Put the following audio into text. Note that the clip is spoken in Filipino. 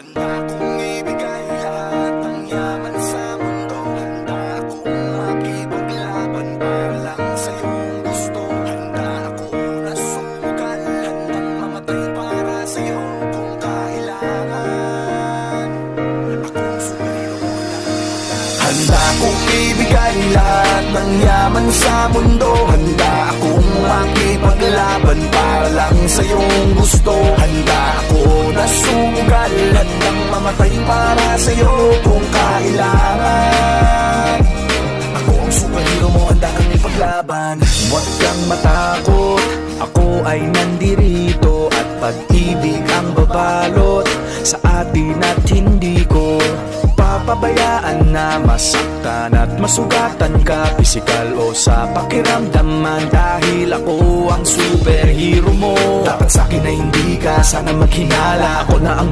Handa kong ibigay lahat ng yaman sa mundo. Handa akong makipaglaban para lang sa iyong gusto. Handa ako na sumugal, handang mamatay para sa iyo kung kailangan. Akong superhero mo lang. Handa kong ibigay lahat ng yaman sa mundo. Handa akong makipaglaban para lang sa iyong gusto. Handa ako na sumugal, handang mamatay para sa iyo kung kailangan. Ako ang superhero mo, handa kang ipaglaban. Huwag kang matakot, ako ay nandirito. At pag-ibig ang babalot sa atin at hindi ko papabayaan na masaktan at masugatan ka, pisikal o sa pakiramdaman. Dahil ako ang superhero mo, Dapat sa'kin na hindi ka sana maghinala. ako na ang